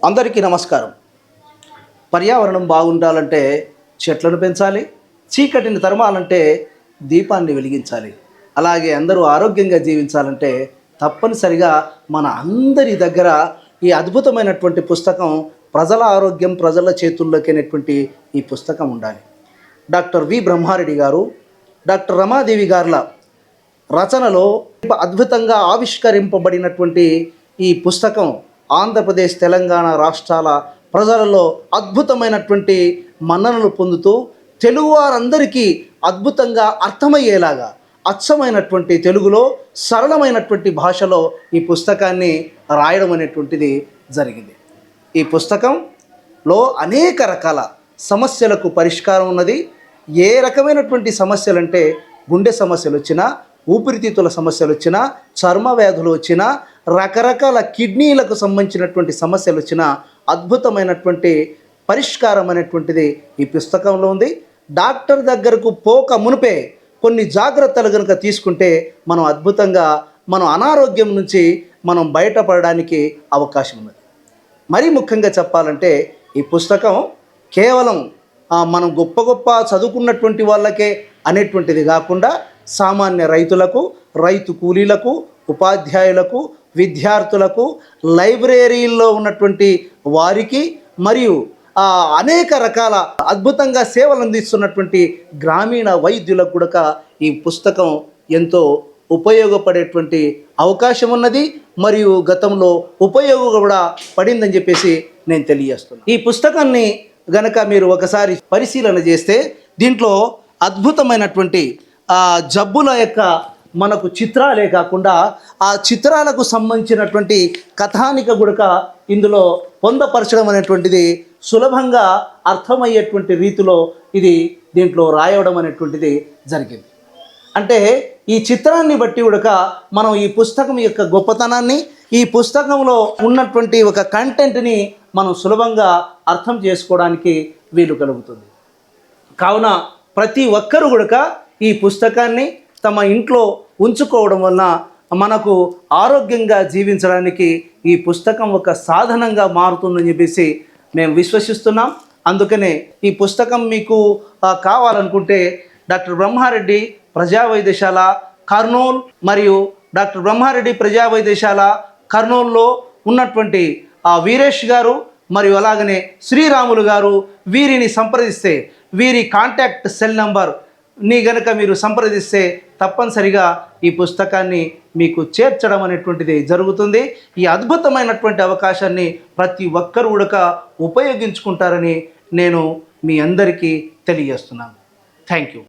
అందరికీ నమస్కారం. పర్యావరణం బాగుండాలంటే చెట్లను పెంచాలి, చీకటిని తరమాలంటే దీపాన్ని వెలిగించాలి. అలాగే అందరూ ఆరోగ్యంగా జీవించాలంటే తప్పనిసరిగా మన అందరి దగ్గర ఈ అద్భుతమైనటువంటి పుస్తకం ప్రజల ఆరోగ్యం ప్రజల చేతుల్లోకి అనేటువంటి ఈ పుస్తకం ఉండాలి. డాక్టర్ వి బ్రహ్మారెడ్డి గారు, డాక్టర్ రమాదేవి గారుల రచనలో అద్భుతంగా ఆవిష్కరింపబడినటువంటి ఈ పుస్తకం ఆంధ్రప్రదేశ్ తెలంగాణ రాష్ట్రాల ప్రజలలో అద్భుతమైనటువంటి మన్ననలు పొందుతూ తెలుగు వారందరికీ అద్భుతంగా అర్థమయ్యేలాగా అచ్చమైనటువంటి తెలుగులో సరళమైనటువంటి భాషలో ఈ పుస్తకాన్ని రాయడం అనేటువంటిది జరిగింది. ఈ పుస్తకంలో అనేక రకాల సమస్యలకు పరిష్కారం ఉన్నది. ఏ రకమైనటువంటి సమస్యలంటే గుండె సమస్యలు వచ్చినా, ఊపిరితిత్తుల సమస్యలు వచ్చినా, చర్మ వ్యాధులు వచ్చినా, రకరకాల కిడ్నీలకు సంబంధించినటువంటి సమస్యలు వచ్చినా అద్భుతమైనటువంటి పరిష్కారం అనేటువంటిది ఈ పుస్తకంలో ఉంది. డాక్టర్ దగ్గరకు పోక మునిపే కొన్ని జాగ్రత్తలు కనుక తీసుకుంటే మనం అద్భుతంగా మనం అనారోగ్యం నుంచి మనం బయటపడడానికి అవకాశం ఉన్నది. మరీ ముఖ్యంగా చెప్పాలంటే ఈ పుస్తకం కేవలం మనం గొప్ప గొప్ప చదువుకున్నటువంటి వాళ్ళకే అనేటువంటిది కాకుండా సామాన్య రైతులకు, రైతు కూలీలకు, ఉపాధ్యాయులకు, విద్యార్థులకు, లైబ్రరీల్లో ఉన్నటువంటి వారికి మరియు అనేక రకాల అద్భుతంగా సేవలు అందిస్తున్నటువంటి గ్రామీణ వైద్యులకు కూడా ఈ పుస్తకం ఎంతో ఉపయోగపడేటువంటి అవకాశం ఉన్నది. మరియు గతంలో ఉపయోగం కూడా పడిందని చెప్పేసి నేను తెలియజేస్తున్నాను. ఈ పుస్తకాన్ని గనక మీరు ఒకసారి పరిశీలన చేస్తే దీంట్లో అద్భుతమైనటువంటి జబ్బుల యొక్క మనకు చిత్రాలే కాకుండా ఆ చిత్రాలకు సంబంధించినటువంటి కథానిక గుడక ఇందులో పొందపరచడం అనేటువంటిది సులభంగా అర్థమయ్యేటువంటి రీతిలో ఇది దీంట్లో రాయడం అనేటువంటిది జరిగింది. అంటే ఈ చిత్రాన్ని బట్టి ఉడక మనం ఈ పుస్తకం యొక్క గొప్పతనాన్ని, ఈ పుస్తకంలో ఉన్నటువంటి ఒక కంటెంట్ని మనం సులభంగా అర్థం చేసుకోవడానికి వీలు కలుగుతుంది. కావున ప్రతి ఒక్కరు కూడా ఈ పుస్తకాన్ని తమ ఇంట్లో ఉంచుకోవడం వలన మనకు ఆరోగ్యంగా జీవించడానికి ఈ పుస్తకం ఒక సాధనంగా మారుతుందని చెప్పేసి మేము విశ్వసిస్తున్నాం. అందుకనే ఈ పుస్తకం మీకు కావాలనుకుంటే డాక్టర్ బ్రహ్మారెడ్డి ప్రజా వైద్యశాల కర్నూలు మరియు డాక్టర్ బ్రహ్మారెడ్డి ప్రజా వైద్యశాల కర్నూలులో ఉన్నటువంటి వీరేష్ గారు మరియు అలాగనే శ్రీరాములు గారు వీరిని సంప్రదిస్తే వీరి కాంటాక్ట్ సెల్ నంబర్ ని గనక మీరు సంప్రదిస్తే తప్పనిసరిగా ఈ పుస్తకాన్ని మీకు చేర్చడం అనేటువంటిది జరుగుతుంది. ఈ అద్భుతమైనటువంటి అవకాశాన్ని ప్రతి ఒక్కరు కూడా ఉపయోగించుకుంటారని నేను మీ అందరికీ తెలియజేస్తున్నాను. Thank you.